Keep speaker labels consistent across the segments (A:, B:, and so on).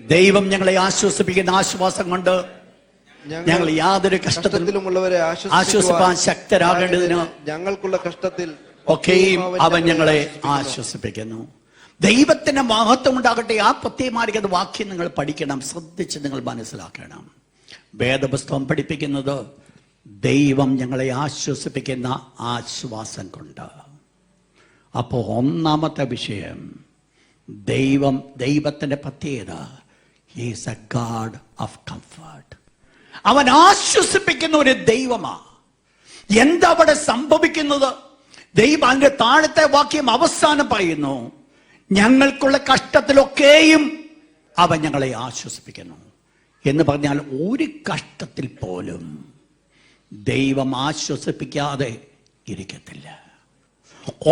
A: ദൈവം ഞങ്ങളെ ആശ്വസിപ്പിക്കുന്ന ആശ്വാസം കൊണ്ട് ഞങ്ങൾ യാതൊരു കഷ്ടത്തിലുമുള്ളവരെ ആശ്വസിപ്പാൻ ശക്തരാകേണ്ടതിന്
B: ഞങ്ങൾക്കുള്ള കഷ്ടത്തിൽ
A: ഒക്കെയും അവൻ ഞങ്ങളെ ആശ്വസിപ്പിക്കുന്നു. ദൈവത്തിന്റെ മഹത്വം ഉണ്ടാകട്ടെ. ആ പ്രത്യേകമായിരിക്കുന്ന വാക്യം നിങ്ങൾ പഠിക്കണം, ശ്രദ്ധിച്ച് നിങ്ങൾ മനസ്സിലാക്കണം. വേദപുസ്തകം പഠിപ്പിക്കുന്നത് ദൈവം ഞങ്ങളെ ആശ്വസിപ്പിക്കുന്ന ആശ്വാസം കൊണ്ട്. അപ്പോൾ ഒന്നാമത്തെ വിഷയം, ദൈവത്തിന്റെ പ്രത്യേകത, he is A God of comfort. അവൻ ആശ്വസിപ്പിക്കുന്ന ഒരു ദൈവമാണ്. എന്താ അവിടെ സംഭവിക്കുന്നത്? ദൈവം അതിന്റെ താഴത്തെ വാക്യം അവസാനം പറയുന്നു, ഞങ്ങൾക്കുള്ള കഷ്ടത്തിലൊക്കെയും അവൻ ഞങ്ങളെ ആശ്വസിപ്പിക്കുന്നു എന്ന് പറഞ്ഞാൽ ഒരു കഷ്ടത്തിൽ പോലും ദൈവം ആശ്വസിപ്പിക്കാതെ ഇരിക്കത്തില്ല.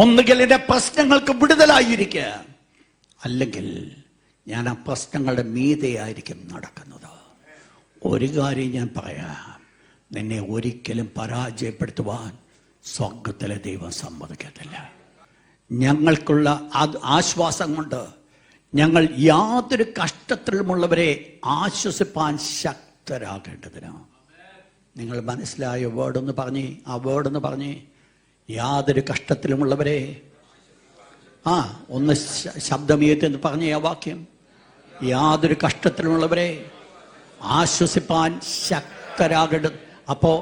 A: ഒന്നുകിൽ എൻ്റെ പ്രശ്നങ്ങൾക്ക് വിടുതലായിരിക്കുക, അല്ലെങ്കിൽ ഞാൻ ആ പ്രശ്നങ്ങളുടെ മീതെയായിരിക്കും നടക്കുന്നത്. ഒരു കാര്യം ഞാൻ പറയാം, നിന്നെ ഒരിക്കലും പരാജയപ്പെടുത്തുവാൻ സ്വർഗത്തിലെ ദൈവം സമ്മതിക്കത്തില്ല. ഞങ്ങൾക്കുള്ള ആശ്വാസം കൊണ്ട് ഞങ്ങൾ യാതൊരു കഷ്ടത്തിലുമുള്ളവരെ ആശ്വസിപ്പാൻ ശക്തരാകേണ്ടതിന്. നിങ്ങൾ മനസ്സിലായ വേർഡൊന്ന് പറഞ്ഞേ, ആ വേർഡൊന്ന് പറഞ്ഞേ. യാതൊരു കഷ്ടത്തിലുമുള്ളവരെ, ഒന്ന് ശബ്ദമേറ്റെന്ന് പറഞ്ഞേ ആ വാക്യം. യാതൊരു കഷ്ടത്തിലുമുള്ളവരെ ആശ്വസിപ്പാൻ ശക്തരാകേണ്ടത്. അപ്പോൾ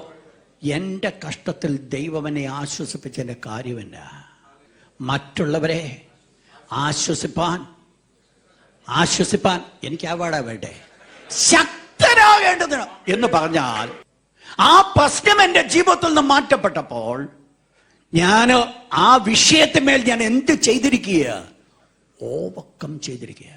A: എൻ്റെ കഷ്ടത്തിൽ ദൈവം എന്നെ ആശ്വസിപ്പിച്ചതിൻ്റെ കാര്യമല്ല, മറ്റുള്ളവരെ ആശ്വസിപ്പാൻ എനിക്ക് അവാർഡാ വേണ്ടേ, ശക്തരാകേണ്ടതിന് എന്ന് പറഞ്ഞാൽ ആ പ്രശ്നം എൻ്റെ ജീവിതത്തിൽ നിന്ന് മാറ്റപ്പെട്ടപ്പോൾ ഞാൻ ആ വിഷയത്തിന്മേൽ ഞാൻ എന്ത് ചെയ്തിരിക്കുക? ഓവർകം ചെയ്തിരിക്കുക.